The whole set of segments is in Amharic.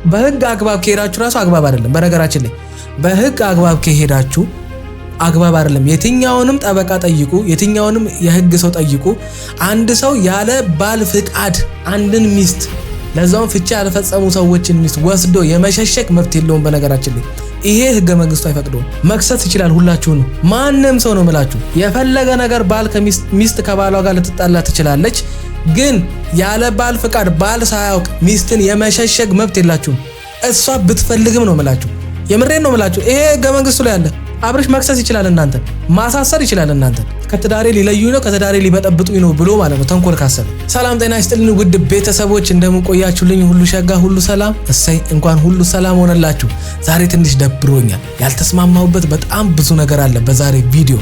በህግ አግባብ ከሄዳችሁ ራሱ አግባብ አይደለም። በነገራችን ላይ በህግ አግባብ ከሄዳችሁ አግባብ አይደለም። የትኛውንም ጠበቃ ጠይቁ፣ የትኛውንም የህግ ሰው ጠይቁ። አንድ ሰው ያለ ባል ፍቃድ አንድን ሚስት ለዛው ፍቺ ያልፈጸሙ ሰዎችን ሚስት ወስዶ የመሸሸክ መብት የለውም። በነገራችን ላይ ይሄ ህገ መንግስቱ አይፈቅደውም። መክሰስ ይችላል ሁላችሁን፣ ማንም ሰው ነው የምላችሁ። የፈለገ ነገር ባል ሚስት ከባሏ ጋር ልትጣላ ትችላለች፣ ግን ያለ ባል ፍቃድ ባል ሳያውቅ ሚስትን የመሸሸግ መብት የላችሁም። እሷ ብትፈልግም ነው የምላችሁ። የምሬን ነው የምላችሁ። ይሄ ህገ መንግስቱ ላይ አለ። አብርሽ መክሰስ ይችላል፣ እናንተ ማሳሰር ይችላል። እናንተ ከትዳሬ ሊለዩኝ ነው ከትዳሬ ሊበጠብጡኝ ነው ብሎ ማለት ነው ተንኮል ካሰበ። ሰላም ጤና ይስጥልኝ ውድ ቤተሰቦች፣ እንደምን ቆያችሁልኝ? ሁሉ ሸጋ፣ ሁሉ ሰላም። እሰይ እንኳን ሁሉ ሰላም ሆነላችሁ። ዛሬ ትንሽ ደብሮኛል። ያልተስማማሁበት በጣም ብዙ ነገር አለ በዛሬ ቪዲዮ።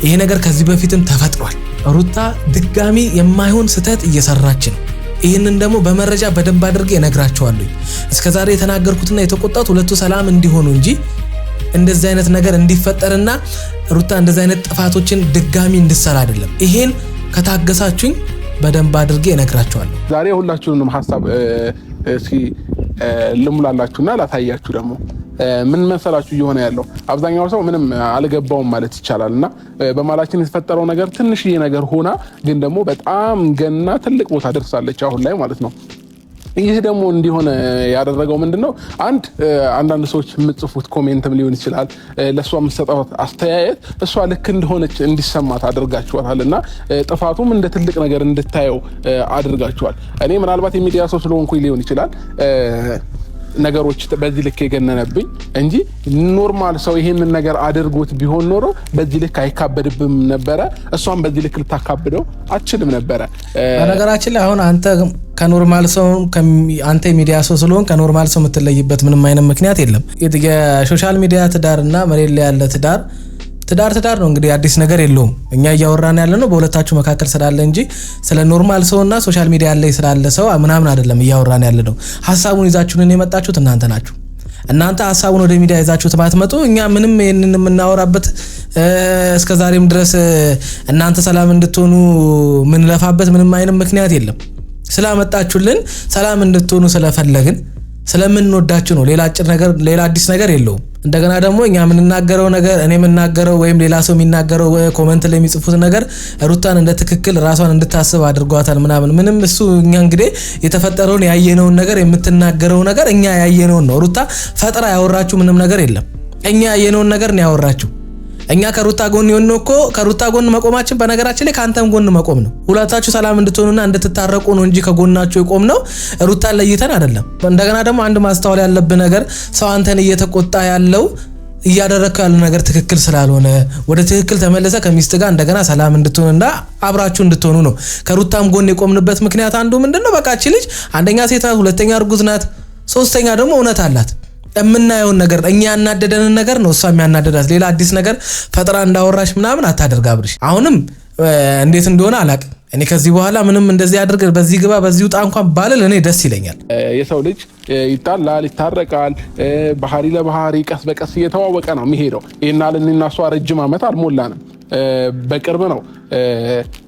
ይሄ ነገር ከዚህ በፊትም ተፈጥሯል። ሩታ ድጋሚ የማይሆን ስህተት እየሰራች ነው። ይህንን ደግሞ በመረጃ በደንብ አድርጌ እነግራቸዋለሁ። እስከዛሬ የተናገርኩትና የተቆጣሁት ሁለቱ ሰላም እንዲሆኑ እንጂ እንደዚህ አይነት ነገር እንዲፈጠርና ሩታ እንደዚህ አይነት ጥፋቶችን ድጋሚ እንድትሰራ አይደለም። ይሄን ከታገሳችሁኝ በደንብ አድርጌ እነግራቸዋለሁ። ዛሬ ሁላችሁንም ሐሳብ እስኪ ልሙላላችሁና ላታያችሁ። ደግሞ ምን መሰላችሁ እየሆነ ያለው አብዛኛው ሰው ምንም አልገባውም ማለት ይቻላልና በማላችን የተፈጠረው ነገር ትንሽዬ ነገር ሆና ግን ደግሞ በጣም ገና ትልቅ ቦታ ደርሳለች አሁን ላይ ማለት ነው። ይህ ደግሞ እንዲሆን ያደረገው ምንድነው? አንዳንድ ሰዎች የምጽፉት ኮሜንትም ሊሆን ይችላል፣ ለሷ የምትሰጠው አስተያየት እሷ ልክ እንደሆነች እንዲሰማት አድርጋችኋልና ጥፋቱም እንደ ትልቅ ነገር እንድታየው አድርጋችኋል። እኔ ምናልባት የሚዲያ ሰው ስለሆንኩኝ ሊሆን ይችላል ነገሮች በዚህ ልክ የገነነብኝ እንጂ ኖርማል ሰው ይሄንን ነገር አድርጎት ቢሆን ኖሮ በዚህ ልክ አይካበድብም ነበረ። እሷም በዚህ ልክ ልታካብደው አትችልም ነበረ። በነገራችን ላይ አሁን አንተ ከኖርማል ሰው አንተ ሚዲያ ሰው ስለሆን ከኖርማል ሰው የምትለይበት ምንም አይነት ምክንያት የለም። የሶሻል ሚዲያ ትዳርና መሬት ላይ ያለ ትዳር ነው እንግዲህ አዲስ ነገር የለውም። እኛ እያወራን ያለ ነው በሁለታችሁ መካከል ስላለ እንጂ ስለ ኖርማል ሰውና ሶሻል ሚዲያ ላይ ስላለ ሰው ምናምን አይደለም እያወራን ያለ ነው። ሐሳቡን ይዛችሁን የመጣችሁት እናንተ ናችሁ። እናንተ ሐሳቡን ወደ ሚዲያ ይዛችሁት ባትመጡ እኛ ምንም ይሄንን የምናወራበት እስከዛሬም ድረስ እናንተ ሰላም እንድትሆኑ ምን ለፋበት ምንም አይነት ምክንያት የለም። ስላመጣችሁልን ሰላም እንድትሆኑ ስለፈለግን ስለምንወዳችሁ ነው። ሌላ አዲስ ነገር የለውም። እንደገና ደግሞ እኛ የምንናገረው ነገር እኔ የምናገረው ወይም ሌላ ሰው የሚናገረው ኮሜንት ላይ የሚጽፉት ነገር ሩታን እንደ ትክክል ራሷን እንድታስብ አድርጓታል ምንም እሱ እኛ እንግዲህ የተፈጠረውን ያየነውን ነገር የምትናገረው ነገር እኛ ያየነውን ነው። ሩታ ፈጥራ ያወራችሁ ምንም ነገር የለም። እኛ ያየነውን ነገር ነው ያወራችሁ። እኛ ከሩታ ጎን የሆነው እኮ ከሩታ ጎን መቆማችን በነገራችን ላይ ካንተም ጎን መቆም ነው። ሁለታችሁ ሰላም እንድትሆኑና እንድትታረቁ ነው እንጂ ከጎናችሁ የቆም ነው ሩታን ለይተን አይደለም። እንደገና ደግሞ አንድ ማስተዋል ያለብህ ነገር ሰው አንተን እየተቆጣ ያለው እያደረከው ያለው ነገር ትክክል ስላልሆነ ወደ ትክክል ተመለሰ ከሚስት ጋር እንደገና ሰላም እንድትሆኑና አብራችሁ እንድትሆኑ ነው። ከሩታም ጎን የቆምንበት ምክንያት አንዱ ምንድነው? በቃ እቺ ልጅ አንደኛ ሴት ናት፣ ሁለተኛ እርጉዝ ናት፣ ሶስተኛ ደግሞ እውነት አላት። የምናየውን ነገር እኛ ያናደደንን ነገር ነው እሷ የሚያናደዳት። ሌላ አዲስ ነገር ፈጥራ እንዳወራሽ ምናምን አታደርግ አብርሽ። አሁንም እንዴት እንደሆነ አላቅም። እኔ ከዚህ በኋላ ምንም እንደዚህ አድርግ በዚህ ግባ በዚህ ውጣ እንኳን ባልል እኔ ደስ ይለኛል። የሰው ልጅ ይጣላል፣ ይታረቃል፣ ባህሪ ለባህሪ ቀስ በቀስ እየተዋወቀ ነው የሚሄደው። ይሄን አለንና እሷ ረጅም ዓመት አልሞላንም። በቅርብ ነው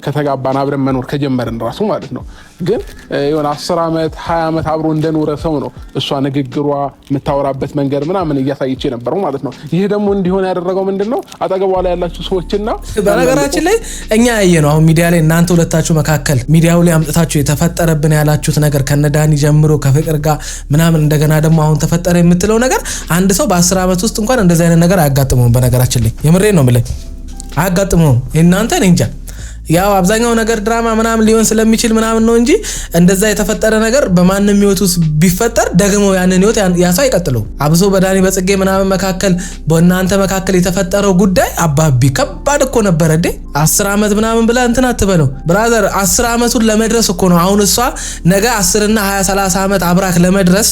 ከተጋባን አብረን መኖር ከጀመርን ራሱ ማለት ነው። ግን የሆነ 10 ዓመት 20 ዓመት አብሮ እንደኖረ ሰው ነው እሷ ንግግሯ የምታወራበት መንገድ ምናምን እያሳየች የነበረው ማለት ነው። ይሄ ደግሞ እንዲሆን ያደረገው ምንድነው? አጠገቧ ላይ ያላችሁ ሰዎችና በነገራችን ላይ እኛ ያየነው አሁን ሚዲያ ላይ እናንተ ሁለታችሁ መካከል ሚዲያው ላይ አምጥታችሁ የተፈጠረብን ያላችሁት ነገር ከነዳኒ ጀምሮ ከፍቅር ጋር ምናምን እንደገና ደግሞ አሁን ተፈጠረ የምትለው ነገር አንድ ሰው በ10 ዓመት ውስጥ እንኳን እንደዚህ አይነት ነገር አያጋጥመውም። በነገራችን ላይ የምሬን ነው የምልህ አያጋጥመውም። እናንተ እንጃ ያው አብዛኛው ነገር ድራማ ምናምን ሊሆን ስለሚችል ምናምን ነው እንጂ እንደዛ የተፈጠረ ነገር በማንንም ህይወት ውስጥ ቢፈጠር ደግሞ ያንን ህይወት ያሳው አይቀጥለው። አብሶ በዳኒ በጽጌ ምናምን መካከል በእናንተ መካከል የተፈጠረው ጉዳይ አባቢ ከባድ እኮ ነበር እንዴ። 10 ዓመት ምናምን ብላ እንትን አትበለው ብራዘር። 10 ዓመቱን ለመድረስ እኮ ነው አሁን እሷ ነገ 10 እና 20 30 ዓመት አብራክ ለመድረስ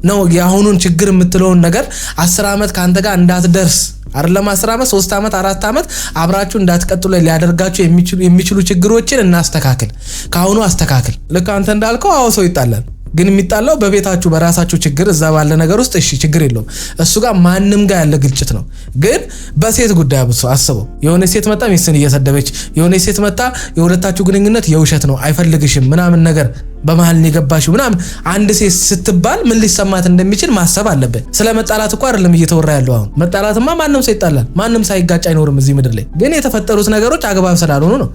ነው የአሁኑን ችግር የምትለውን ነገር 10 ዓመት ካንተ ጋር እንዳትደርስ አይደለም 10 ዓመት 3 ዓመት 4 ዓመት አብራችሁ እንዳትቀጥሉ ሊያደርጋችሁ የሚችሉ ችግሮችን እናስተካክል። ካሁኑ አስተካክል። ልክ አንተ እንዳልከው አዎ ሰው ይጣላል። ግን የሚጣላው በቤታችሁ በራሳችሁ ችግር እዛ ባለ ነገር ውስጥ እሺ ችግር የለውም እሱ ጋር ማንንም ጋር ያለ ግጭት ነው ግን በሴት ጉዳይ አብሶ አስበው የሆነ ሴት መጣ ሚስትን እየሰደበች የሆነ ሴት መጣ የሁለታችሁ ግንኙነት የውሸት ነው አይፈልግሽም ምናምን ነገር በመሃል የገባሽው ምናምን አንድ ሴት ስትባል ምን ሊሰማት እንደሚችል ማሰብ አለበት ስለመጣላት እኮ አይደለም እየተወራ ያለው አሁን መጣላትማ ማንንም ሰው ይጣላል ማንንም ሳይጋጭ አይኖርም እዚህ ምድር ላይ ግን የተፈጠሩት ነገሮች አግባብ ስላልሆኑ ነው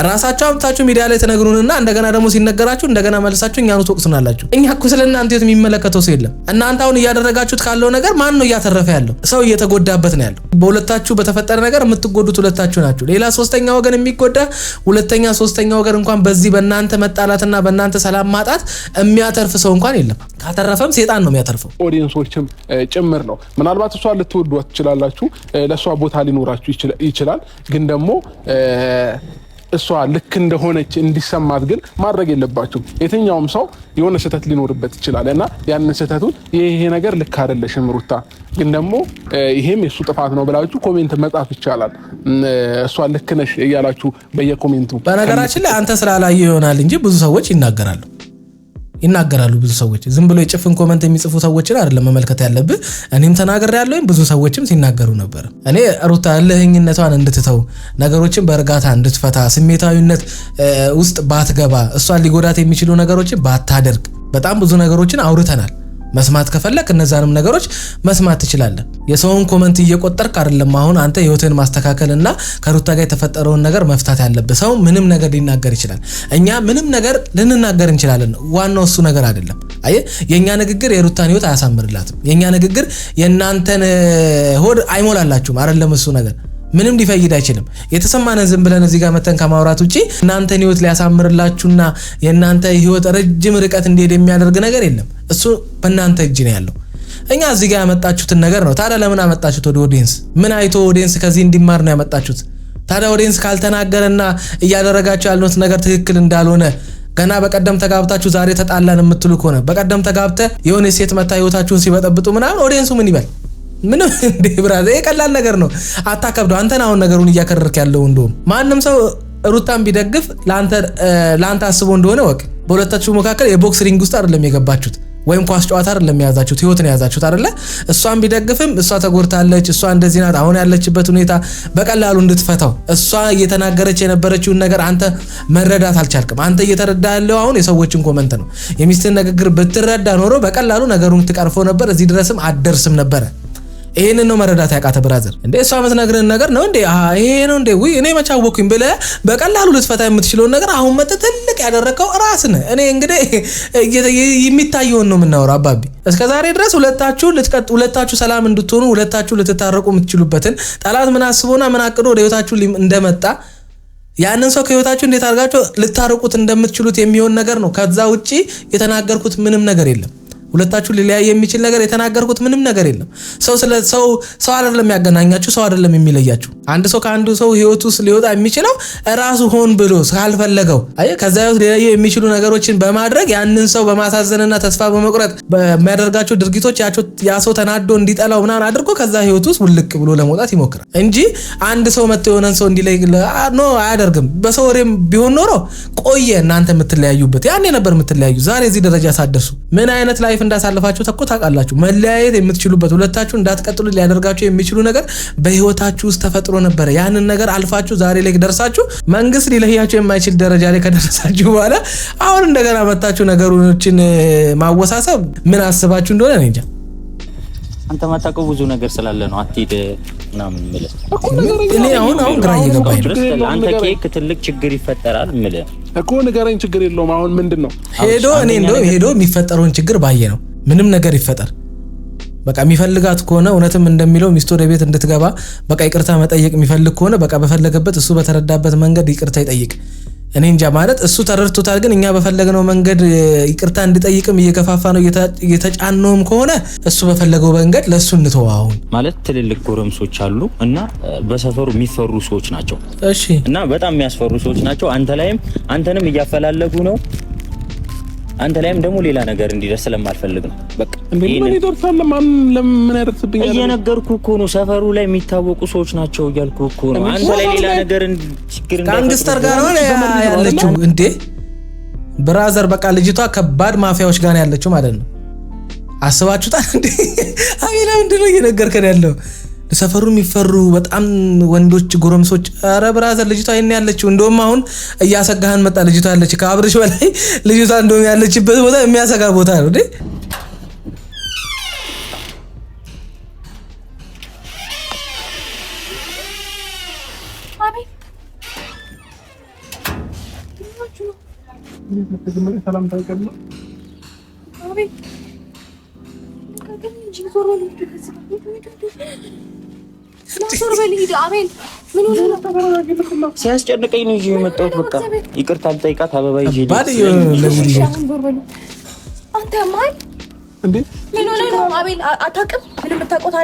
ራሳችሁ አምጣችሁ ሚዲያ ላይ ተነግሩንና እንደገና ደግሞ ሲነገራችሁ እንደገና መልሳችሁ እኛኑ ተወቅሱናላችሁ እኛ እኮ ስለናንተ የሚመለከተው ሰው የለም እናንተ አሁን እያደረጋችሁት ካለው ነገር ማን ነው እያተረፈ ያለው ሰው እየተጎዳበት ነው ያለው በሁለታችሁ በተፈጠረ ነገር የምትጎዱት ሁለታችሁ ናችሁ ሌላ ሶስተኛ ወገን የሚጎዳ ሁለተኛ ሶስተኛ ወገን እንኳን በዚህ በእናንተ መጣላትና በእናንተ ሰላም ማጣት የሚያተርፍ ሰው እንኳን የለም ካተረፈም ሰይጣን ነው የሚያተርፈው ኦዲየንሶችም ጭምር ነው ምናልባት እሷ ልትወዷት ትችላላችሁ ለሷ ቦታ ሊኖራችሁ ይችላል ግን ደግሞ እሷ ልክ እንደሆነች እንዲሰማት ግን ማድረግ የለባችሁ የትኛውም ሰው የሆነ ስህተት ሊኖርበት ይችላል እና ያንን ስህተቱን ይሄ ነገር ልክ አይደለሽም ሩታ ግን ደግሞ ይሄም የሱ ጥፋት ነው ብላችሁ ኮሜንት መጻፍ ይቻላል እሷ ልክ ነሽ እያላችሁ በየኮሜንቱ በነገራችን ላይ አንተ ስላላየ ይሆናል እንጂ ብዙ ሰዎች ይናገራሉ ብዙ ሰዎች ዝም ብሎ የጭፍን ኮሜንት የሚጽፉ ሰዎችን አይደለም መመልከት ያለብህ እኔም ተናግሬያለሁ ብዙ ሰዎችም ሲናገሩ ነበር እኔ ሩታ ለህኝነቷን እንድትተው ነገሮችን በእርጋታ እንድትፈታ ስሜታዊነት ውስጥ ባትገባ እሷን ሊጎዳት የሚችሉ ነገሮችን ባታደርግ በጣም ብዙ ነገሮችን አውርተናል መስማት ከፈለክ እነዛንም ነገሮች መስማት ትችላለህ የሰውን ኮሜንት እየቆጠርክ አይደለም አሁን አንተ ህይወትን ማስተካከልና ከሩታ ጋር የተፈጠረውን ነገር መፍታት ያለበት ሰው ምንም ነገር ሊናገር ይችላል እኛ ምንም ነገር ልንናገር እንችላለን ዋናው እሱ ነገር አይደለም አይ የኛ ንግግር የሩታን ህይወት አያሳምርላትም የኛ ንግግር የናንተን ሆድ አይሞላላችሁም አይደለም እሱ ነገር ምንም ሊፈይድ አይችልም የተሰማነ ዝም ብለን እዚህ ጋር መተን ከማውራት ውጪ እናንተን ህይወት ሊያሳምርላችሁና የናንተ ህይወት ረጅም ርቀት እንዲሄድ የሚያደርግ ነገር የለም እሱ በእናንተ እጅ ነው ያለው እኛ እዚህ ጋር ያመጣችሁትን ነገር ነው ታዲያ ለምን አመጣችሁት ወደ ኦዲየንስ ምን አይቶ ኦዲየንስ ከዚህ እንዲማር ነው ያመጣችሁት ታዲያ ኦዲየንስ ካልተናገረና እያደረጋችሁ ያሉት ነገር ትክክል እንዳልሆነ ገና በቀደም ተጋብታችሁ ዛሬ ተጣላን የምትሉ ከሆነ በቀደም ተጋብተ የሆነ ሴት መታ ህይወታችሁን ሲበጠብጡ ምናምን ኦዲየንሱ ምን ይበል ምን እንደ ብራዘር የቀላል ነገር ነው አታከብዱ አንተን አሁን ነገሩን እያከረርክ ያለው እንደውም ማንንም ሰው ሩታን ቢደግፍ ላንተ አስቦ እንደሆነ ወቅ በሁለታችሁ መካከል የቦክስ ሪንግ ውስጥ አይደለም የገባችሁት ወይም ኳስ ጨዋታ አይደለም ያዛችሁት ህይወት ነው ያዛችሁት አይደለ እሷን ቢደግፍም እሷ ተጎርታለች እሷ እንደዚህ ናት አሁን ያለችበት ሁኔታ በቀላሉ እንድትፈታው እሷ እየተናገረች የነበረችውን ነገር አንተ መረዳት አልቻልክም አንተ እየተረዳ ያለው አሁን የሰዎችን ኮሜንት ነው የሚስትን ንግግር ብትረዳ ኖሮ በቀላሉ ነገሩን ትቀርፈው ነበር እዚህ ድረስም አደርስም ነበር ይሄንን ነው መረዳት ያቃተ ብራዘር እንዴ እሷ የምትነግረን ነገር ነው እንዴ ይሄ ነው እንዴ ወይ እኔ መቻወኩኝ ብለ በቀላሉ ልትፈታ የምትችለው ነገር አሁን መተ ትልቅ ያደረከው ራስ ነህ እኔ እንግዲህ የሚታየውን ነው የምናወራው አባቢ እስከዛሬ ድረስ ሁለታችሁ ሰላም እንድትሆኑ ሁለታችሁ ልትታረቁ የምትችሉበትን ጠላት ምን አስቦና ምን አቅዶ ወደ ህይወታችሁ እንደመጣ ያንን ሰው ከህይወታችሁ እንዴት አድርጋችሁ ልታረቁት እንደምትችሉት የሚሆን ነገር ነው ከዛ ውጪ የተናገርኩት ምንም ነገር የለም ሁለታችሁ ሊለያይ የሚችል ነገር የተናገርኩት ምንም ነገር የለም ሰው አይደለም ያገናኛችሁ ሰው አይደለም የሚለያችሁ አንድ ሰው ከአንዱ ሰው ህይወት ውስጥ ሊወጣ የሚችለው ራሱ ሆን ብሎ ካልፈለገው አይ ከዛ ህይወት ሊለያዩ የሚችሉ ነገሮችን በማድረግ ያንን ሰው በማሳዘንና ተስፋ በመቁረጥ በሚያደርጋቸው ድርጊቶች ያ ሰው ተናዶ እንዲጠላው ምናምን አድርጎ ከዛ ህይወት ውስጥ ውልቅ ብሎ ለመውጣት ይሞክራል እንጂ አንድ ሰው መጥቶ የሆነን ሰው እንዲለይ ነው አያደርግም በሰው ወሬም ቢሆን ኖሮ ቆየ እናንተ የምትለያዩበት ያኔ ነበር የምትለያዩ ዛሬ እዚህ ደረጃ ሳደርሱ ምን አይነት ላይፍ እንዳሳልፋችሁ ታውቃላችሁ መለያየት የምትችሉበት ሁለታችሁ እንዳትቀጥሉ ሊያደርጋችሁ የሚችሉ ነገር በህይወታችሁ ውስጥ ተፈጥሮ ነበር ያንን ነገር አልፋችሁ ዛሬ ላይ ደርሳችሁ መንግስት ሊለያያችሁ የማይችል ደረጃ ላይ ከደረሳችሁ በኋላ አሁን እንደገና መጣችሁ ነገሮችን ማወሳሰብ ምን አስባችሁ እንደሆነ እኔ እንጃ አንተ ማታውቀው ብዙ ነገር ስላለ ነው አትሂድ ምናምን ማለት እኔ አሁን ግራ እየገባኝ ነው አንተ ኬክ ትልቅ ችግር ይፈጠራል ማለት እኮ ንገረኝ ችግር የለውም አሁን ምንድነው ሄዶ የሚፈጠረውን ችግር ባየ ነው ምንም ነገር ይፈጠር በቃ የሚፈልጋት ከሆነ እውነትም እንደሚለው ሚስቱ ወደ ቤት እንድትገባ በቃ ይቅርታ መጠየቅ የሚፈልግ ከሆነ በቃ በፈለገበት እሱ በተረዳበት መንገድ ይቅርታ ይጠይቅ እኔ እንጃ ማለት እሱ ተረድቶታል ግን እኛ በፈለግነው መንገድ ይቅርታ እንድጠይቅም እየከፋፋ ነው እየተጫነውም ከሆነ እሱ በፈለገው መንገድ ለሱ እንተዋው ማለት ትልልቅ ጎረምሶች አሉ እና በሰፈሩ የሚፈሩ ሰዎች ናቸው እሺ እና በጣም የሚያስፈሩ ሰዎች ናቸው አንተንም እያፈላለጉ ነው አንተ ላይም ደግሞ ሌላ ነገር እንዲደርስ ስለማልፈልግ ነው በቃ ምን ይደርሳል ለምን ያደርስብኛል እየነገርኩ እኮ ነው ሰፈሩ ላይ የሚታወቁ ሰዎች ናቸው እያልኩ እኮ ነው አንተ ላይ ሌላ ነገር ችግር ጋንግስተር ጋር ነው ያለችው እንዴ ብራዘር በቃ ልጅቷ ከባድ ማፊያዎች ጋር ያለችው ማለት ነው። አስባችሁታል እንዴ? አቤላ ምንድነው እየነገርከን ያለው? ሰፈሩ የሚፈሩ በጣም ወንዶች ጎረምሶች። አረ ብራዘር ልጅቷ ይሄን ያለችው እንደውም አሁን እያሰጋህን መጣ። ልጅቷ ያለች ከአብርሽ በላይ ልጅቷ እንደውም ያለችበት ቦታ የሚያሰጋ ቦታ ነው እንዴ። ሲያስጨንቀኝ ነው ይዤ የመጣሁት። በቃ ይቅርታ ልጠይቃት አበባ ይዤ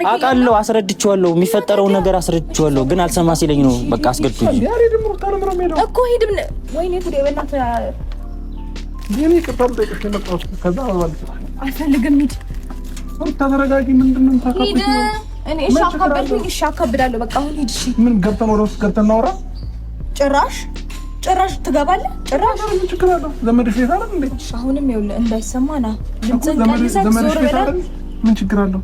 አውቃለሁ፣ አስረድቼዋለሁ፣ የሚፈጠረውን ነገር አስረድቼዋለሁ። ግን አልሰማ ሲለኝ ነው በቃ አስገድኩኝ እኮ ሂድ። ወይኔ ጉዴ በእናትህ አልፈልግም። ሂድ ተረጋጊ። ምንድነው ሂድ። እኔ እሺ አካበድኩኝ። እሺ አካብዳለሁ። በቃ አሁን ሂድ። እሺ ምን ገብተን ወደ ውስጥ ገብተን እናውራ? ጭራሽ ትገባለህ? ጭራሽ ምን ችግር አለው? ዘመድሽ ቤት አይደል እንዴ? አሁንም ይኸውልህ እንዳይሰማ ና። ዘመድሽ ቤት አይደል? ምን ችግር አለው?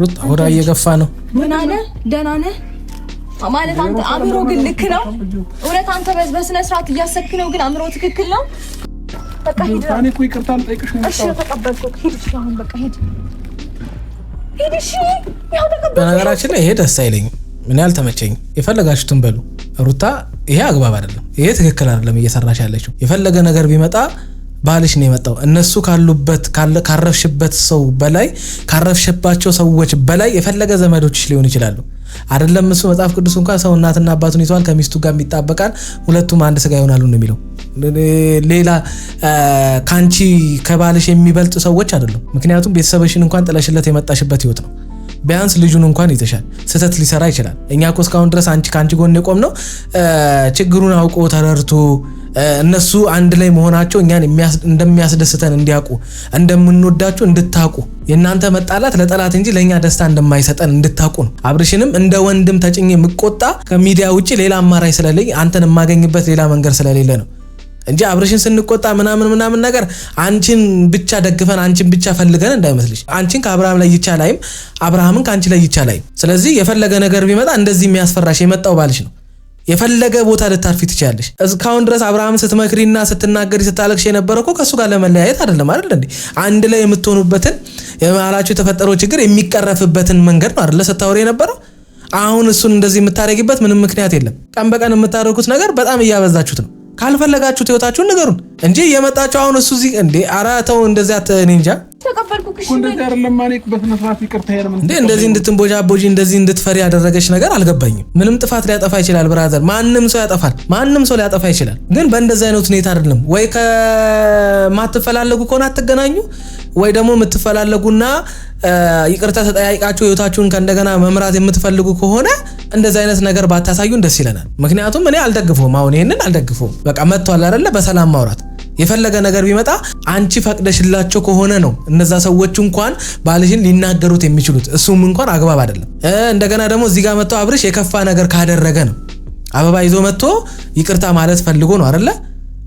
ሩት ወራ እየገፋ ነው። ምን አለ? ደህና ነህ ማለት አንተ አእምሮ ግን ልክ ነው? እውነት አንተ በስነ ስርዓት እያሰብክ ነው? ግን አእምሮ ትክክል ነው? በቃ ሂድ። እኔ እኮ ይቅርታ ልጠይቅሽ ነው። እሺ ተቀበልኩት። ሂድ። እሺ አሁን በቃ ሂድ። እሺ ያው ተቀበልኩት። በነገራችን ላይ ይሄ ደስ አይለኝም። ምን ያልተመቸኝ የፈለጋችሁትን በሉ። ሩታ ይሄ አግባብ አይደለም። ይሄ ትክክል አይደለም እየሰራሽ ያለችው። የፈለገ ነገር ቢመጣ ባልሽ ነው የመጣው። እነሱ ካሉበት ካረፍሽበት ሰው በላይ ካረፍሽባቸው ሰዎች በላይ የፈለገ ዘመዶችሽ ሊሆን ይችላሉ። አይደለም እሱ መጽሐፍ ቅዱስ እንኳን ሰው እናትና አባቱን ይተዋል ከሚስቱ ጋር ይጣበቃል ሁለቱም አንድ ስጋ ይሆናሉ ነው የሚለው። ሌላ ካንቺ ከባልሽ የሚበልጥ ሰዎች አይደሉም። ምክንያቱም ቤተሰብሽን እንኳን ጥለሽለት የመጣሽበት ህይወት ነው። ቢያንስ ልጁን እንኳን ይተሻል። ስህተት ሊሰራ ይችላል። እኛ እኮ እስካሁን ድረስ ካንቺ ጎን የቆም ነው ችግሩን አውቆ ተረድቶ እነሱ አንድ ላይ መሆናቸው እኛን እንደሚያስደስተን እንዲያውቁ እንደምንወዳቸው እንድታውቁ የእናንተ መጣላት ለጠላት እንጂ ለኛ ደስታ እንደማይሰጠን እንድታውቁ ነው። አብርሽንም እንደ ወንድም ተጭኜ የምቆጣ ከሚዲያ ውጪ ሌላ አማራጭ ስለሌለኝ አንተን የማገኝበት ሌላ መንገድ ስለሌለ ነው እንጂ አብርሽን ስንቆጣ ምናምን ነገር አንቺን ብቻ ደግፈን አንቺን ብቻ ፈልገን እንዳይመስልሽ። አንቺን ከአብርሃም ላይ ይቻላልም አብርሃምን ካንቺ ላይ ይቻላል። ስለዚህ የፈለገ ነገር ቢመጣ እንደዚህ የሚያስፈራሽ የመጣው ባልሽ ነው። የፈለገ ቦታ ልታርፊ ትችያለሽ። እስካሁን ድረስ አብርሃምን ስትመክሪና ስትናገሪ ስታለቅሽ የነበረው እኮ ከሱ ጋር ለመለያየት አይደለም አይደል እንዴ? አንድ ላይ የምትሆኑበትን የመሃላችሁ የተፈጠረው ችግር የሚቀረፍበትን መንገድ ነው አይደል ስታወሪ የነበረው። አሁን እሱን እንደዚህ የምታረጊበት ምንም ምክንያት የለም። ቀን በቀን የምታደርጉት ነገር በጣም እያበዛችሁት ነው። ካልፈለጋችሁት ህይወታችሁን ንገሩን እንጂ የመጣችሁ አሁን እሱ እዚህ እንዴ አራተው እንደዚህ አትኔ እንጃ ተቀበልኩሽ እንደዚህ አይደለም ማለት በስነ ስርዓት ይቅርታ ያለም እንዴ እንደዚህ እንድትንቦጃቦጂ እንደዚህ እንድትፈሪ ያደረገች ነገር አልገባኝም። ምንም ጥፋት ሊያጠፋ ይችላል ብራዘር፣ ማንም ሰው ያጠፋል፣ ማንም ሰው ሊያጠፋ ይችላል። ግን በእንደዚህ አይነት ሁኔታ አይደለም። ወይ ከማትፈላለጉ ከሆነ አትገናኙ፣ ወይ ደግሞ የምትፈላለጉና ይቅርታ ተጠያይቃችሁ ህይወታችሁን ከእንደገና መምራት የምትፈልጉ ከሆነ እንደዚህ አይነት ነገር ባታሳዩን ደስ ይለናል። ምክንያቱም እኔ አልደግፈውም፣ አሁን ይሄንን አልደግፈውም። በቃ መጥቷል አይደለ በሰላም ማውራት። የፈለገ ነገር ቢመጣ አንቺ ፈቅደሽላቸው ከሆነ ነው እነዛ ሰዎች እንኳን ባልሽን ሊናገሩት የሚችሉት። እሱም እንኳን አግባብ አይደለም። እንደገና ደግሞ እዚህ ጋር መጥቶ አብርሽ የከፋ ነገር ካደረገ ነው አበባ ይዞ መጥቶ ይቅርታ ማለት ፈልጎ ነው አይደለ?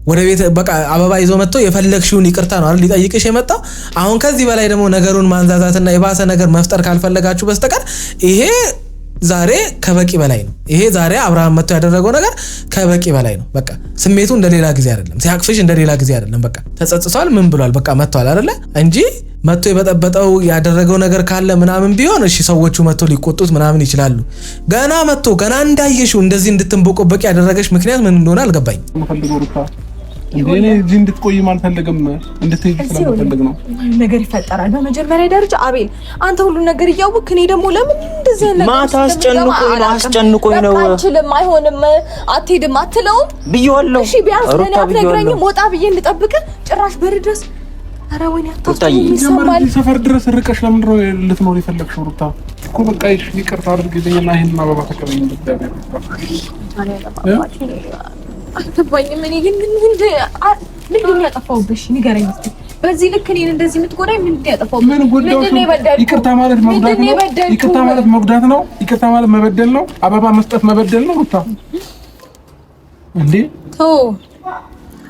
ወደ ቤት በቃ አበባ ይዞ መጥቶ የፈለግሽውን ይቅርታ ነው አይደል ሊጠይቅሽ የመጣው። አሁን ከዚህ በላይ ደግሞ ነገሩን ማንዛዛትና የባሰ ነገር መፍጠር ካልፈለጋችሁ በስተቀር ይሄ ዛሬ ከበቂ በላይ ነው። ይሄ ዛሬ አብርሃም መጥቶ ያደረገው ነገር ከበቂ በላይ ነው። በቃ ስሜቱ እንደሌላ ጊዜ አይደለም፣ ሲያቅፍሽ እንደሌላ ጊዜ አይደለም። በቃ ተጸጽቷል፣ ምን ብሏል፣ በቃ መጥቷል አይደለ እንጂ መጥቶ የበጠበጠው ያደረገው ነገር ካለ ምናምን ቢሆን እሺ ሰዎቹ መጥቶ ሊቆጡት ምናምን ይችላሉ። ገና መጥቶ ገና እንዳየሽው እንደዚህ እንድትንቦቆበቅ ያደረገሽ ምክንያት ምን እንደሆነ አልገባኝ። እኔ እዚህ እንድትቆይም አልፈልግም፣ እንድትሄጂ ስለምፈልግ ነው። ነገር ይፈጠራል። በመጀመሪያ ደረጃ አቤል አንተ ሁሉ ነገር እያወቅህ እኔ ደግሞ ለምን እንደዚህ ነገር ማታ አስጨንቆኝ ነው። አትችልም፣ አይሆንም፣ አትሄድም አትለውም ብዬዋለሁ። እሺ ቢያንስ ለኔ አትነግረኝም? ወጣ ብዬ እንድጠብቅህ ጭራሽ በር ድረስ። ኧረ ወይኔ አታስጠይኝ። ሰፈር ድረስ ርቀሽ ለምን ነው ልትኖር የፈለግሽው? ሩታ እኮ በቃ ይቅርታ አድርጊልኝና ይሄንን አበባ ተቀበይኝ እንድትዳበይ አትባይኝም። እኔ ግን ምንድን ነው ያጠፋሁብሽ? ንገረኝ እስኪ። በዚህ ልክ እኔን እንደዚህ የምትጎዳኝ ምንድን ነው ያጠፋሁብሽ? ምንድን ነው የበደልኩት? ይቅርታ ማለት መጉዳት ነው። ይቅርታ ማለት መጉዳት ነው። ይቅርታ ማለት መበደል ነው። አበባ መስጠት መበደል ነው። ሩታ እንዴ ተው።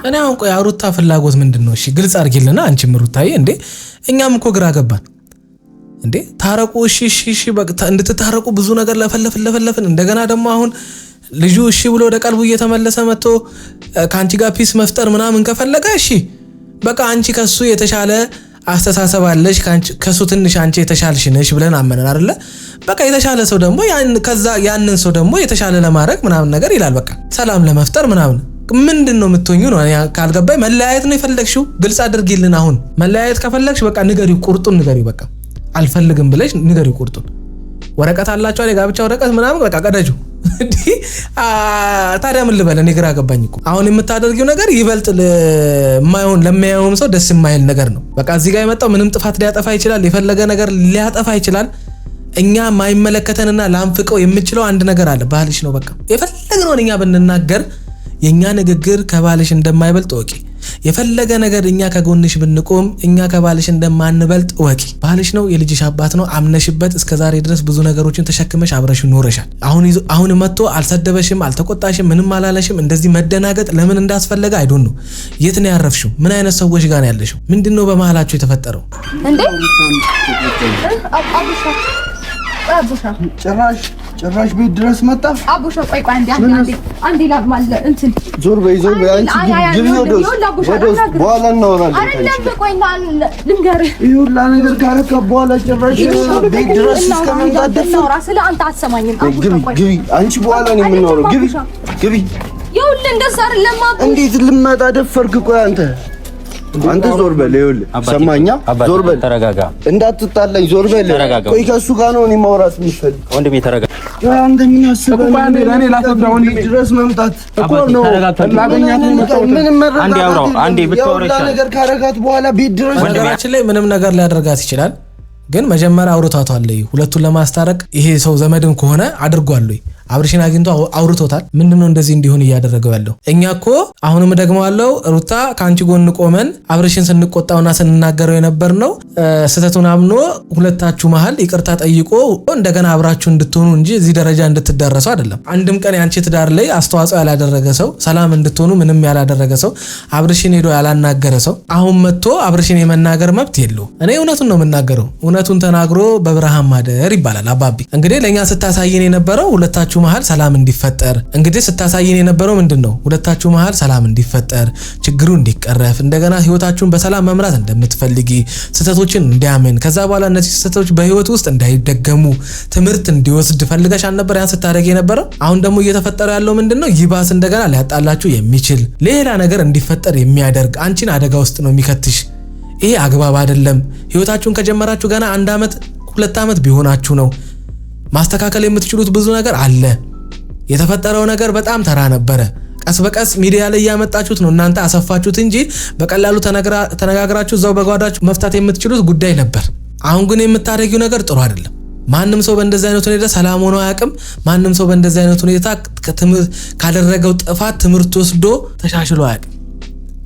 እኔ አሁን ቆይ ሩታ ፍላጎት ምንድነው? እሺ ግልጽ አድርጊልና አንቺም ሩታዬ እንዴ እኛም እኮ ግራ ገባን እንዴ ታረቁ እሺ በቃ እንድትታረቁ ብዙ ነገር ለፈለፍን እንደገና ደግሞ አሁን ልጁ እሺ ብሎ ወደ ቀልቡ እየተመለሰ መጥቶ ካንቺ ጋር ፒስ መፍጠር ምናምን ከፈለገ እሺ በቃ አንቺ ከሱ የተሻለ አስተሳሰብ አለሽ ከሱ ትንሽ አንቺ የተሻልሽ ነሽ ብለን አመነን አይደለ በቃ የተሻለ ሰው ደግሞ ያንን ሰው ደግሞ የተሻለ ለማድረግ ምናምን ነገር ይላል በቃ ሰላም ለመፍጠር ምናምን ምንድነው የምትሆኙ ነው ካልገባይ መለያየት ነው የፈለግሽው ግልጽ አድርጊልን አሁን መለያየት ከፈለግሽ በቃ ንገሪው ቁርጡን ንገሪው በቃ አልፈልግም ብለሽ ንገሪው ቁርጡን ወረቀት አላችሁ አይደል ጋብቻ ወረቀት ምናምን በቃ ቀደጁ ታዲያ ምን ልበል እኔ ግራ ገባኝ እኮ አሁን የምታደርጊው ነገር ይበልጥ ለማይሆን ሰው ደስ የማይል ነገር ነው በቃ እዚህ ጋር የመጣው ምንም ጥፋት ሊያጠፋ ይችላል የፈለገ ነገር ሊያጠፋ ይችላል እኛ ማይመለከተንና ላንፍቀው የምንችለው አንድ ነገር አለ ባልሽ ነው በቃ የፈለገውን እኛ ብንናገር የኛ ንግግር ከባልሽ እንደማይበልጥ ወቂ የፈለገ ነገር እኛ ከጎንሽ ብንቆም እኛ ከባልሽ እንደማንበልጥ ወቂ ባልሽ ነው የልጅሽ አባት ነው አምነሽበት እስከዛሬ ድረስ ብዙ ነገሮችን ተሸክመሽ አብረሽ ኖረሻል አሁን መጥቶ አልሰደበሽም አልተቆጣሽም ምንም አላለሽም እንደዚህ መደናገጥ ለምን እንዳስፈለገ አይዶን ነው የት ነው ያረፍሽው ምን አይነት ሰዎች ጋር ነው ያለሽው ምንድነው በመሃላችሁ የተፈጠረው እንዴ አቡሻ ጭራሽ ቤት ድረስ መጣ አቡሻ ቆይ አንዴ ላግማል እንትን ዞር በይ አንቺ ግቢ ወደ በኋላ እናወራለን አይደለም ቆይ ልንገር ይሁላ ነገር ካረከ በኋላ ጭራሽ ቤት ድረስ እስከመምጣት ነው ራስህ አንተ አትሰማኝም አቡሻ ግቢ አንቺ በኋላ ነው የምናወራው ግቢ ይሁላ እንደዛ አይደለም አቡ እንዴት ልመጣ ደፈርክ ቆይ አንተ ዞር በል ይኸውልህ ሰማኛ ዞር በል ተረጋጋ እንዳትጣላኝ ዞር በል ቆይ ከሱ ጋር ነው እኔ ማውራት የምፈልግ ወንድሜ ተረጋጋ አንተ ምን አስበህ እኔ ላስወጣው ድረስ መምጣት እኮ ነው ላገኛት ነው አንዴ አውራው አንዴ ብትወረሽ ነገር ካረጋት በኋላ ቤት ድረስ ነገራችን ላይ ምንም ነገር ሊያደርጋት ይችላል ግን መጀመሪያ አውርቷታል ሁለቱን ለማስታረቅ ይሄ ሰው ዘመድም ከሆነ አድርጓል አብርሽን አግኝቶ አውርቶታል ምንድነው እንደዚህ እንዲሆን ያደረገው ያለው እኛኮ አሁንም ደግሞ አለው ሩታ ካንቺ ጎን ቆመን አብርሽን ስንቆጣውና ስንናገረው የነበርነው ስተቱን አምኖ ሁለታችሁ መሃል ይቅርታ ጠይቆ እንደገና አብራችሁ እንድትሆኑ እንጂ እዚህ ደረጃ እንድትደረሱ አይደለም አንድም ቀን ያንቺ ትዳር ላይ አስተዋጽኦ ያላደረገ ሰው ሰላም እንድትሆኑ ምንም ያላደረገ ሰው አብርሽን ሄዶ ያላናገረ ሰው አሁን መጥቶ አብርሽን የመናገር መብት የለው እኔ እውነቱን ነው የምናገረው እውነቱን ተናግሮ በብርሃን ማደር ይባላል አባቢ እንግዲህ ለኛ ስታሳየን የነበረው ሁለታችሁ መሃል ሰላም እንዲፈጠር እንግዲህ ስታሳየን የነበረው ምንድነው ሁለታችሁ መሃል ሰላም እንዲፈጠር ችግሩ እንዲቀረፍ እንደገና ህይወታችሁን በሰላም መምራት እንደምትፈልጊ ስተቶችን እንዲያምን ከዛ በኋላ እነዚህ ስተቶች በህይወት ውስጥ እንዳይደገሙ ትምህርት እንዲወስድ ፈልገሽ አልነበር ያን ስታደርጊ የነበረው አሁን ደግሞ እየተፈጠረ ያለው ምንድነው ይባስ እንደገና ሊያጣላችሁ የሚችል ሌላ ነገር እንዲፈጠር የሚያደርግ አንቺን አደጋ ውስጥ ነው የሚከትሽ ይሄ አግባብ አይደለም ህይወታችሁን ከጀመራችሁ ገና 1 አመት 2 አመት ቢሆናችሁ ነው ማስተካከል የምትችሉት ብዙ ነገር አለ የተፈጠረው ነገር በጣም ተራ ነበረ ቀስ በቀስ ሚዲያ ላይ ያመጣችሁት ነው እናንተ አሰፋችሁት እንጂ በቀላሉ ተነጋግራችሁ እዛው በጓዳችሁ መፍታት የምትችሉት ጉዳይ ነበር አሁን ግን የምታደርጊው ነገር ጥሩ አይደለም ማንንም ሰው በእንደዚህ አይነት ሁኔታ ሰላም ሆኖ አያውቅም ማንንም ሰው በእንደዚህ አይነት ሁኔታ ካደረገው ጥፋት ትምህርት ወስዶ ተሻሽሎ አያውቅም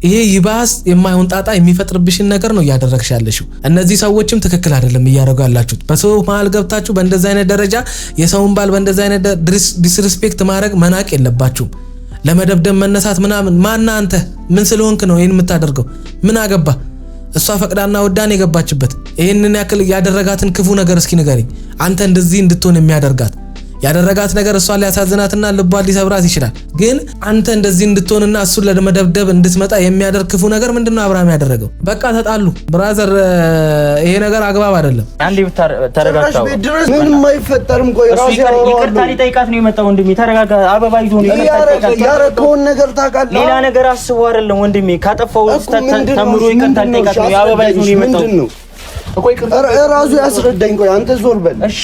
ይሄ ይባስ የማይሆን ጣጣ የሚፈጥርብሽን ነገር ነው ያደረግሽ ያለሽው እነዚህ ሰዎችም ትክክል አይደለም እያደረጉ ያላችሁት በሰው መሃል ገብታችሁ በእንደዚህ አይነት ደረጃ የሰውን ባል በእንደዚህ አይነት ዲስሪስፔክት ማድረግ መናቅ የለባችሁም ለመደብደብ መነሳት ምናምን ማና አንተ ምን ስለሆንክ ነው ይሄን የምታደርገው ምን አገባ እሷ ፈቅዳና ወዳን የገባችበት ይሄንን ያክል ያደረጋትን ክፉ ነገር እስኪ ንገሪኝ አንተ እንደዚህ እንድትሆን የሚያደርጋት ያደረጋት ነገር እሷ ሊያሳዝናትና ልቧን ሊሰብራት ይችላል ግን አንተ እንደዚህ እንድትሆንና እሱን ለመደብደብ እንድትመጣ የሚያደርግ ክፉ ነገር ምንድነው አብርሃም ያደረገው በቃ ተጣሉ ብራዘር ይሄ ነገር አግባብ አይደለም አንዴ ተረጋጋው ምንም አይፈጠርም ቆይ ራሱ ይቅርታ ሊጠይቃት ነው የመጣው ወንድሜ ተረጋጋ አበባ ይዞ ነው ያረከውን ነገር ታውቃለህ ሌላ ነገር አስቦ አይደለም ወንድሜ ካጠፋው ተምሮ ይቅርታ ሊጠይቃት ነው አበባ ይዞ ነው የመጣው ቆይ ራሱ ያስረዳኝ ቆይ አንተ ዞር በል እሺ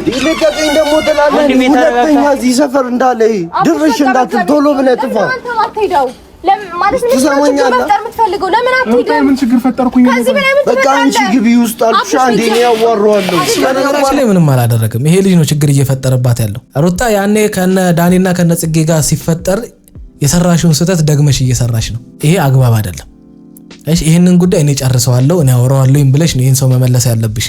ይልቀቀኝ ደግሞ ትላለህ ሁለተኛ እዚህ ሰፈር እንዳለ ድርሽ እንዳትል ቶሎ ብለህ ጥፋ ማለት ምን የምትፈልገው ለምን አትሄድም ምን ችግር ፈጠርኩኝ በቃ አንቺ ግቢ ውስጥ አልኩሽ አንዴ ነው ያዋራዋለሁ ነገራችን ላይ ምንም አላደረግም ይሄ ልጅ ነው ችግር እየፈጠረባት ያለው ሩታ ያኔ ከነ ዳኒና ከነ ጽጌ ጋር ሲፈጠር የሰራሽውን ስህተት ደግመሽ እየሰራሽ ነው ይሄ አግባብ አይደለም እሺ ይሄንን ጉዳይ እኔ ጨርሰዋለሁ እኔ አወራዋለሁ ብለሽ ነው ይሄን ሰው መመለስ ያለብሽ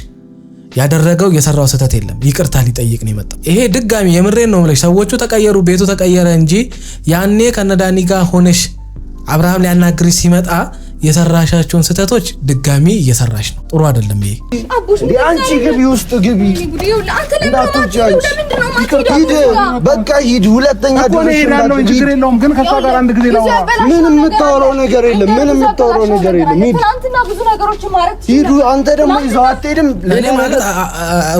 ያደረገው የሰራው ስህተት የለም ይቅርታ ሊጠይቅ ነው የመጣው ይሄ ድጋሚ የምሬን ነው ብለሽ ሰዎቹ ተቀየሩ ቤቱ ተቀየረ እንጂ ያኔ ከነዳኒ ጋር ሆነሽ አብርሃም ሊያናግርሽ ሲመጣ የሰራሻቸውን ስህተቶች ድጋሚ እየሰራሽ ነው። ጥሩ አይደለም ይሄ። አንቺ ግቢ ውስጥ ግቢ በቃ ሂድ። ሁለተኛ ግን ከሷ ጋር አንድ ጊዜ ነው። ምንም የምታወራው ነገር የለም። ትናንትና ብዙ ነገሮች ማለት ሂዱ። አንተ ደግሞ ይዘው አትሄድም። እኔ ማለት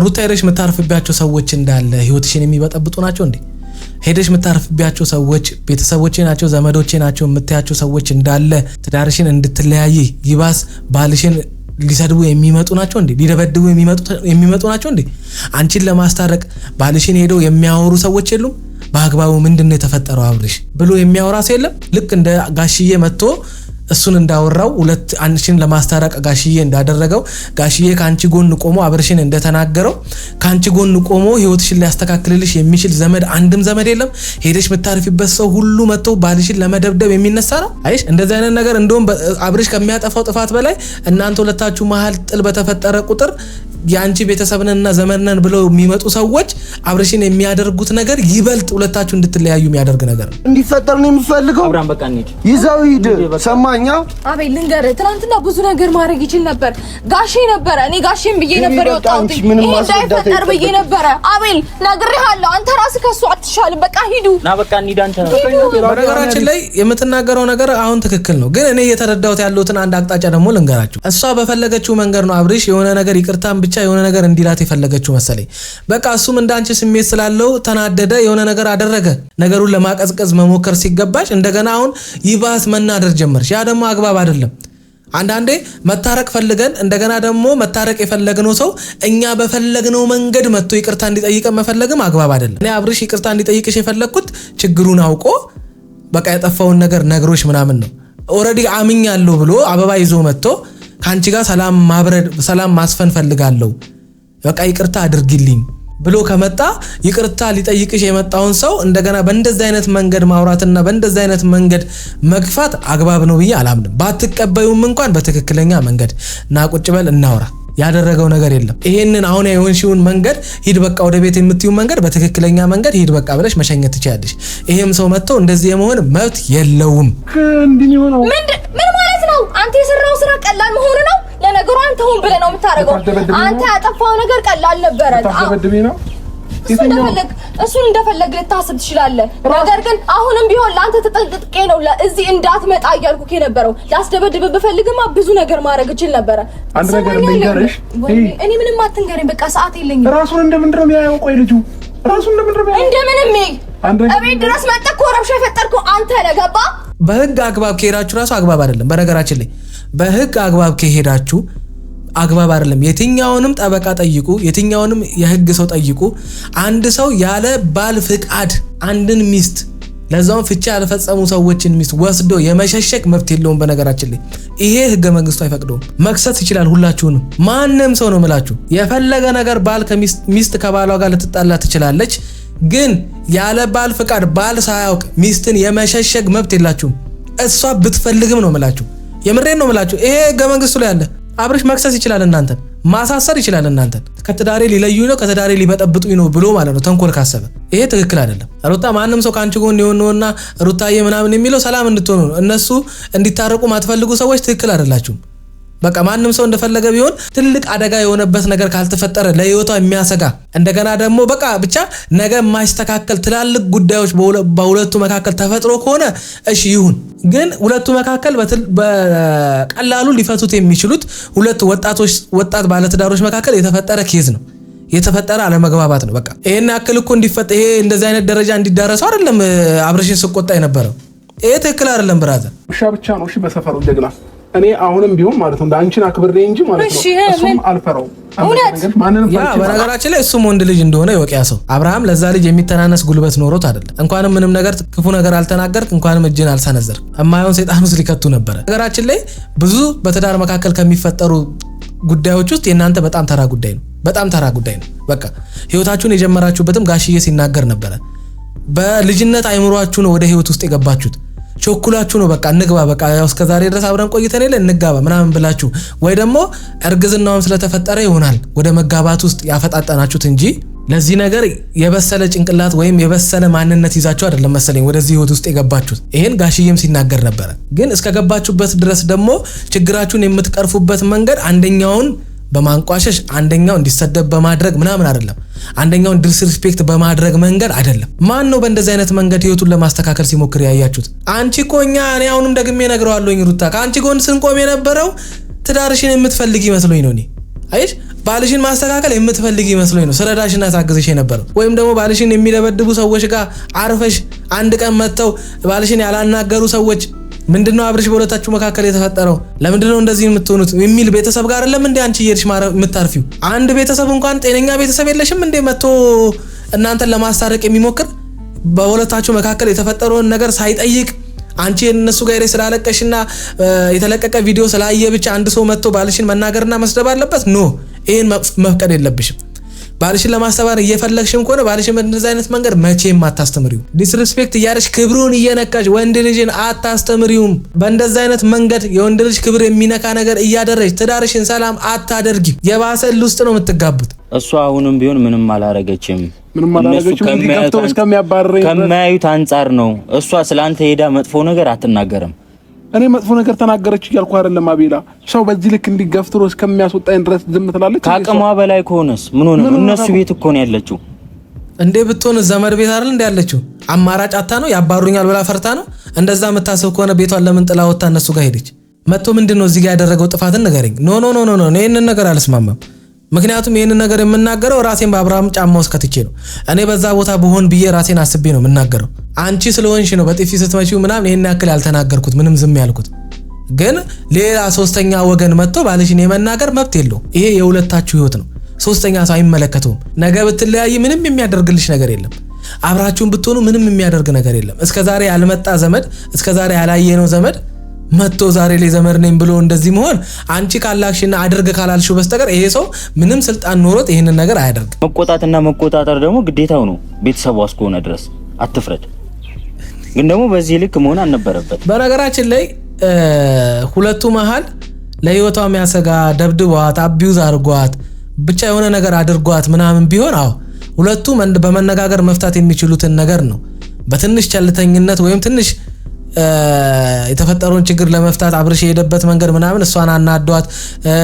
ሩታ ሄደሽ የምታርፍባቸው ሰዎች እንዳለ ህይወትሽን የሚበጠብጡ ናቸው እንዴ? ሄደሽ የምታርፍባቸው ሰዎች ቤተሰቦቼ ናቸው ዘመዶቼ ናቸው የምታያቸው ሰዎች እንዳለ ትዳርሽን እንድትለያይ ይባስ ባልሽን ሊሰድቡ የሚመጡ ናቸው እንዴ? ሊደበድቡ የሚመጡ ናቸው እንዴ? አንቺን ለማስታረቅ ባልሽን ሄደው የሚያወሩ ሰዎች የሉም? በአግባቡ ምንድነው የተፈጠረው አብርሽ ብሎ የሚያወራ ሰው የለም? ልክ እንደ ጋሽዬ መጥቶ እሱን እንዳወራው ሁለት አንቺን ለማስታረቅ ጋሽዬ እንዳደረገው ጋሽዬ ካንቺ ጎን ቆሞ አብርሽን እንደተናገረው ካንቺ ጎን ቆሞ ህይወትሽን ሊያስተካክልልሽ የሚችል ዘመድ አንድም ዘመድ የለም። ሄደሽ መታረፊበት ሰው ሁሉ መጥቶ ባልሽን ለመደብደብ የሚነሳ ነው። አይሽ እንደዚህ አይነት ነገር እንደውም አብርሽ ከሚያጠፋው ጥፋት በላይ እናንተ ሁለታችሁ መሃል ጥል በተፈጠረ ቁጥር ያንቺ ቤተሰብንና ዘመድነን ብለው የሚመጡ ሰዎች አብርሽን የሚያደርጉት ነገር ይበልጥ ሁለታችሁ እንድትለያዩ የሚያደርግ ነገር ነው እንዲፈጠር ነው የሚፈልገው። አብርሃም በቃ እንሂድ። ይዘው ሂድ። ሰማኛ አቤል ልንገርህ፣ ትናንትና ብዙ ነገር ማድረግ ይችል ነበር። ጋሼ ነበረ። እኔ ጋሼን ብዬ ነበር የወጣሁት። ይሄ እንዳይፈጠር ብዬ ነበረ። አቤል ነግሬሃለሁ። አንተ ራስህ ከሱ አትሻልም። በቃ ሂዱ ና በቃ እንሂድ። አንተ ነው በነገራችን ላይ የምትናገረው ነገር አሁን ትክክል ነው፣ ግን እኔ እየተረዳሁት ያለሁትን አንድ አቅጣጫ ደግሞ ልንገራችሁ። እሷ በፈለገችው መንገድ ነው አብርሽ የሆነ ነገር ይቅርታን ብቻ የሆነ ነገር እንዲላት የፈለገችው መሰለኝ። በቃ እሱም እንዳንቺ ስሜት ስላለው ተናደደ፣ የሆነ ነገር አደረገ። ነገሩን ለማቀዝቀዝ መሞከር ሲገባሽ እንደገና አሁን ይባስ መናደር ጀመርሽ። ያ ደግሞ አግባብ አይደለም። አንዳንዴ መታረቅ ፈልገን እንደገና ደግሞ መታረቅ የፈለግነው ሰው እኛ በፈለግነው መንገድ መጥቶ ይቅርታ እንዲጠይቀን መፈለግም አግባብ አይደለም። እኔ አብርሽ ይቅርታ እንዲጠይቅሽ የፈለግኩት ችግሩን አውቆ በቃ የጠፋውን ነገር ነግሮሽ ምናምን ነው። ኦልሬዲ አምኛለሁ ብሎ አበባ ይዞ መጥቶ ካንቺ ጋር ሰላም ማስፈን ፈልጋለሁ በቃ ይቅርታ አድርጊልኝ ብሎ ከመጣ ይቅርታ ሊጠይቅሽ የመጣውን ሰው እንደገና በእንደዚህ አይነት መንገድ ማውራትና በእንደዚህ አይነት መንገድ መግፋት አግባብ ነው ብዬ አላምንም። ባትቀበዩም እንኳን በትክክለኛ መንገድ እና ቁጭ በል እናውራ። ያደረገው ነገር የለም። ይሄንን አሁን የሆንሽውን መንገድ ሂድ በቃ ወደ ቤት የምትዩን መንገድ በትክክለኛ መንገድ ሂድ በቃ ብለሽ መሸኘት ትችያለሽ። ይሄም ሰው መጥቶ እንደዚህ የመሆን መብት የለውም። ምን ማለት ነው? አንተ የሰራው ስራ ቀላል መሆኑ ነው? ለነገሩ አንተ ሆን ብለህ ነው የምታረገው። አንተ ያጠፋው ነገር ቀላል ነበረ። እሱን እንደፈለግ ልታስብ ትችላለህ። ነገር ግን አሁንም ቢሆን ለአንተ ተጠንቅቄ ነው እዚህ እንዳትመጣ እያልኩህ የነበረው። ላስደበድብ ብፈልግማ ብዙ ነገር ማድረግ እችል ነበረ። አንድ ነገር ልንገርሽ፣ እኔ ምንም አትንገረኝ፣ በቃ ሰዓት የለኝም። ራሱን እንደምንድን ነው የሚያየው? ቆይ ልጁ ራሱን እንደምንድን ነው እንደምንም እቤት ድረስ መጥተህ እኮ ረብሻ የፈጠርከው አንተ ነህ። ገባህ? በህግ አግባብ ከሄዳችሁ ራሱ አግባብ አይደለም። በነገራችን ላይ በህግ አግባብ ከሄዳችሁ አግባብ አይደለም። የትኛውንም ጠበቃ ጠይቁ፣ የትኛውንም የህግ ሰው ጠይቁ። አንድ ሰው ያለ ባል ፍቃድ አንድን ሚስት ለዛውን ፍቺ ያልፈጸሙ ሰዎችን ሚስት ወስዶ የመሸሸክ መብት የለውም። በነገራችን ላይ ይሄ ህገ መንግስቱ አይፈቅደውም። መክሰስ ይችላል ሁላችሁንም፣ ማንም ሰው ነው የምላችሁ። የፈለገ ነገር ባል ሚስት ከባሏ ጋር ልትጣላ ትችላለች፣ ግን ያለ ባል ፍቃድ ባል ሳያውቅ ሚስትን የመሸሸግ መብት የላችሁም። እሷ ብትፈልግም ነው የምላችሁ። የምሬን ነው የምላችሁ። ይሄ ህገ መንግስቱ ላይ አለ። አብርሽ መክሰስ ይችላል፣ እናንተን ማሳሰር ይችላል። እናንተን ከትዳሬ ሊለዩኝ ነው ከትዳሬ ሊበጠብጡኝ ነው ብሎ ማለት ነው ተንኮል ካሰበ። ይሄ ትክክል አይደለም። ሩታ ማንም ሰው ካንቺ ጎን የሆነውና ሩታዬ ምናምን የሚለው ሰላም እንድትሆኑ ነው። እነሱ እንዲታረቁ ማትፈልጉ ሰዎች ትክክል አይደላችሁም። በቃ ማንም ሰው እንደፈለገ ቢሆን ትልቅ አደጋ የሆነበት ነገር ካልተፈጠረ ለህይወቷ የሚያሰጋ እንደገና ደግሞ በቃ ብቻ ነገ የማይስተካከል ትላልቅ ጉዳዮች በሁለቱ መካከል ተፈጥሮ ከሆነ እሺ ይሁን። ግን ሁለቱ መካከል በቀላሉ ሊፈቱት የሚችሉት ሁለት ወጣት ባለትዳሮች መካከል የተፈጠረ ኬዝ ነው፣ የተፈጠረ አለመግባባት ነው። በቃ ይሄን ያክል እኮ እንዲፈጠር ይሄ እንደዚህ አይነት ደረጃ እንዲዳረሰው አይደለም አብርሽን ስቆጣ የነበረው። ይሄ ትክክል አይደለም ብራዘር። ብቻ ነው እሺ በሰፈሩ ጀግና። እኔ አሁንም ቢሆን ማለት ነው አንቺን አክብሬ እንጂ ማለት ነው እሱም አልፈራው። በነገራችን ላይ እሱም ወንድ ልጅ እንደሆነ ይወቅ ያ ሰው። አብርሃም ለዛ ልጅ የሚተናነስ ጉልበት ኖሮት አይደለም። እንኳንም ምንም ነገር ክፉ ነገር አልተናገርክ፣ እንኳንም እጅን አልሰነዘርክ። እማይሆን ሰይጣን ውስጥ ሊከቱ ነበረ። ነገራችን ላይ ብዙ በትዳር መካከል ከሚፈጠሩ ጉዳዮች ውስጥ የእናንተ በጣም ተራ ጉዳይ ነው። በጣም ተራ ጉዳይ ነው። በቃ ህይወታችሁን የጀመራችሁበትም ጋሽዬ ሲናገር ነበረ። በልጅነት አይምሯችሁ ነው ወደ ህይወት ውስጥ የገባችሁት። ቾኩላችሁ ነው በቃ እንግባ፣ በቃ ያው እስከ ዛሬ ድረስ አብረን ቆይተን የለ እንጋባ ምናምን ብላችሁ ወይ ደግሞ እርግዝናውም ስለተፈጠረ ይሆናል ወደ መጋባት ውስጥ ያፈጣጠናችሁት እንጂ ለዚህ ነገር የበሰለ ጭንቅላት ወይም የበሰለ ማንነት ይዛችሁ አይደለም መሰለኝ ወደዚህ ህይወት ውስጥ የገባችሁት። ይሄን ጋሽዬም ሲናገር ነበር። ግን እስከገባችሁበት ድረስ ደግሞ ችግራችሁን የምትቀርፉበት መንገድ አንደኛውን በማንቋሸሽ አንደኛው እንዲሰደብ በማድረግ ምናምን አይደለም። አንደኛውን ዲስሪስፔክት በማድረግ መንገድ አይደለም። ማን ነው በእንደዚህ አይነት መንገድ ህይወቱን ለማስተካከል ሲሞክር ያያችሁት? አንቺ እኮ እኔ አሁንም ደግሜ ነግረዋለሁኝ ሩታ ከአንቺ ጎን ስንቆም የነበረው ትዳርሽን የምትፈልጊ መስሎኝ ነው። አይሽ ባልሽን ማስተካከል የምትፈልጊ መስሎኝ ነው ስረዳሽና ታግዝሽ የነበረው። ወይም ደግሞ ባልሽን የሚደበድቡ ሰዎች ጋር አርፈሽ አንድ ቀን መተው ባልሽን ያላናገሩ ሰዎች ምንድነው አብርሽ በሁለታችሁ መካከል የተፈጠረው ለምንድነው እንደዚህ የምትሆኑት የሚል ቤተሰብ ጋር አይደለም እንዴ አንቺ እየሄድሽ የምታርፊው? አንድ ቤተሰብ እንኳን ጤነኛ ቤተሰብ የለሽም እንዴ መጥቶ እናንተን ለማስታረቅ የሚሞክር በሁለታችሁ መካከል የተፈጠረውን ነገር ሳይጠይቅ አንቺ እነሱ ጋር ስላለቀሽና የተለቀቀ ቪዲዮ ስላየ ብቻ አንድ ሰው መጥቶ ባልሽን መናገርና መስደብ አለበት? ኖ ይሄን መፍቀድ የለብሽም። ባልሽን ለማስተባበር እየፈለግሽም ከሆነ ባልሽን በእንደዚህ አይነት መንገድ መቼም አታስተምሪው። ዲስሪስፔክት እያደረግሽ ክብሩን እየነካሽ ወንድ ልጅን አታስተምሪውም። በእንደዚህ አይነት መንገድ የወንድ ልጅ ክብር የሚነካ ነገር እያደረግሽ ትዳርሽን ሰላም አታደርጊ። የባሰ ውስጥ ነው የምትጋቡት። እሷ አሁንም ቢሆን ምንም አላረገችም። እስከሚያባረኝ ከማያዩት አንጻር ነው። እሷ ስላንተ ሄዳ መጥፎ ነገር አትናገርም። እኔ መጥፎ ነገር ተናገረች እያልኩ አይደለም አቤላ። ሰው በዚህ ልክ እንዲገፍትሮ እስከሚያስወጣኝ ድረስ ዝም ትላለች። ከአቅሟ በላይ ከሆነስ ምን ሆነ? እነሱ ቤት እኮ ነው ያለችው። እንዴ ብትሆን ዘመድ ቤት አይደል እንደ ያለችው? አማራጭ አታ ነው ያባሩኛል ብላ ፈርታ ነው? እንደዛ የምታስብ ከሆነ ቤቷን ለምን ጥላ ወጣ እነሱ ጋር ሄደች? መጥቶ ምንድነው እዚህ ጋር ያደረገው ጥፋትን ንገረኝ። ኖ ኖ ኖ ኖ ይሄንን ነገር አልስማማም። ምክንያቱም ይሄንን ነገር የምናገረው ራሴን በአብርሃም ጫማ ውስጥ ከትቼ ነው። እኔ በዛ ቦታ ብሆን ብዬ ራሴን አስቤ ነው የምናገረው። አንቺ ስለሆንሽ ነው በጥፊ ስትመጪው ምናምን ይሄን ያክል ያልተናገርኩት ምንም ዝም ያልኩት። ግን ሌላ ሶስተኛ ወገን መጥቶ ባልሽን የመናገር መብት የለውም። ይሄ የሁለታችሁ ህይወት ነው። ሶስተኛ ሰው አይመለከተውም። ነገ ብትለያይ ምንም የሚያደርግልሽ ነገር የለም። አብራችሁን ብትሆኑ ምንም የሚያደርግ ነገር የለም። እስከዛሬ ያልመጣ ዘመድ እስከዛሬ ያላየነው ዘመድ መጥቶ ዛሬ ላይ ዘመድ ነኝ ብሎ እንደዚህ መሆን አንቺ ካላክሽና አድርግ ካላልሽው በስተቀር ይሄ ሰው ምንም ስልጣን ኖሮት ይሄንን ነገር አያደርግ። መቆጣትና መቆጣጠር ደግሞ ግዴታው ነው። ቤተሰቧ እስከሆነ ድረስ አትፍረድ። ግን ደግሞ በዚህ ልክ መሆን አልነበረበት። በነገራችን ላይ ሁለቱ መሃል ለህይወቷ የሚያሰጋ ደብድቧት አቢዩዝ አድርጓት ብቻ የሆነ ነገር አድርጓት ምናምን ቢሆን ሁለቱ በመነጋገር መፍታት የሚችሉትን ነገር ነው። በትንሽ ቸልተኝነት ወይም ትንሽ የተፈጠረውን ችግር ለመፍታት አብርሽ የሄደበት መንገድ ምናምን እሷን አናዷት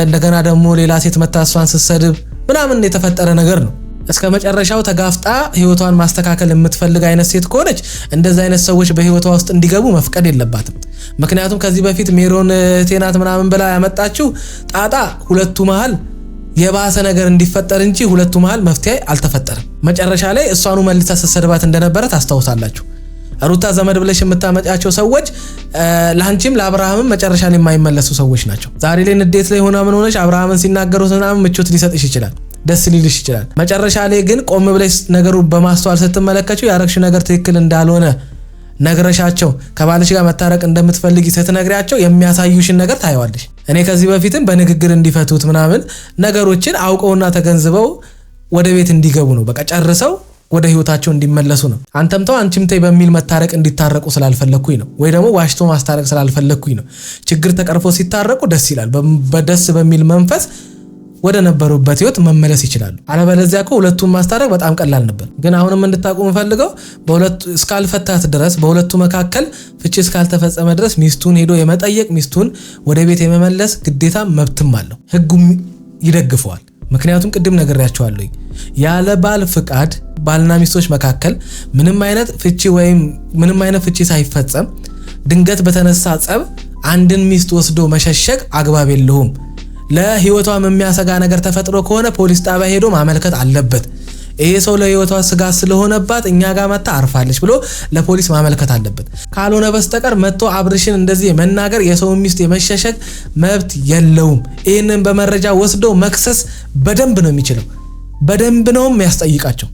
እንደገና ደግሞ ሌላ ሴት መታ እሷን ስትሰድብ ምናምን የተፈጠረ ነገር ነው። እስከ መጨረሻው ተጋፍጣ ህይወቷን ማስተካከል የምትፈልግ አይነት ሴት ከሆነች እንደዚህ አይነት ሰዎች በህይወቷ ውስጥ እንዲገቡ መፍቀድ የለባትም። ምክንያቱም ከዚህ በፊት ሜሮን ቴናት ምናምን ብላ ያመጣችው ጣጣ ሁለቱ መሃል የባሰ ነገር እንዲፈጠር እንጂ ሁለቱ መሃል መፍትሄ አልተፈጠረም። መጨረሻ ላይ እሷኑ መልሳ ስትሰድባት እንደነበረ ታስታውሳላችሁ። ሩታ ዘመድ ብለሽ የምታመጫቸው ሰዎች ላንቺም ለአብርሃምም መጨረሻ ላይ የማይመለሱ ሰዎች ናቸው። ዛሬ ላይ ንዴት ላይ ሆና ምን ሆነሽ አብርሃምን ሲናገሩት ምናምን ምቾት ሊሰጥሽ ይችላል፣ ደስ ሊልሽ ይችላል። መጨረሻ ላይ ግን ቆም ብለሽ ነገሩ በማስተዋል ስትመለከቺው ያረግሽ ነገር ትክክል እንዳልሆነ ነግረሻቸው ከባልሽ ጋር መታረቅ እንደምትፈልጊ ስትነግሪያቸው የሚያሳዩሽን ነገር ታይዋለሽ። እኔ ከዚህ በፊትም በንግግር እንዲፈቱት ምናምን ነገሮችን አውቀውና ተገንዝበው ወደ ቤት እንዲገቡ ነው በቃ ጨርሰው ወደ ህይወታቸው እንዲመለሱ ነው። አንተም ተው አንቺም ተይ በሚል መታረቅ እንዲታረቁ ስላልፈለኩኝ ነው፣ ወይ ደግሞ ዋሽቶ ማስታረቅ ስላልፈለኩኝ ነው። ችግር ተቀርፎ ሲታረቁ ደስ ይላል። በደስ በሚል መንፈስ ወደ ነበሩበት ህይወት መመለስ ይችላሉ። አለበለዚያ እኮ ሁለቱን ማስታረቅ በጣም ቀላል ነበር። ግን አሁንም እንድታቁ የምፈልገው በሁለቱ እስካልፈታት ድረስ በሁለቱ መካከል ፍቺ እስካልተፈጸመ ድረስ ሚስቱን ሄዶ የመጠየቅ ሚስቱን ወደ ቤት የመመለስ ግዴታ መብትም አለው፣ ህጉም ይደግፈዋል። ምክንያቱም ቅድም ነግሬያቸዋለሁ ያለ ባል ፍቃድ ባልና ሚስቶች መካከል ምንም አይነት ፍቺ ወይም ምንም አይነት ፍቺ ሳይፈጸም ድንገት በተነሳ ጸብ አንድን ሚስት ወስዶ መሸሸግ አግባብ የለውም። ለህይወቷም የሚያሰጋ ነገር ተፈጥሮ ከሆነ ፖሊስ ጣቢያ ሄዶ ማመልከት አለበት። ይሄ ሰው ለህይወቷ ስጋት ስለሆነባት እኛ ጋር መጣ አርፋለች ብሎ ለፖሊስ ማመልከት አለበት። ካልሆነ በስተቀር መጥቶ አብርሽን እንደዚህ መናገር የሰው ሚስት የመሸሸግ መብት የለውም። ይሄንን በመረጃ ወስዶ መክሰስ በደንብ ነው የሚችለው፣ በደንብ ነው የሚያስጠይቃቸው።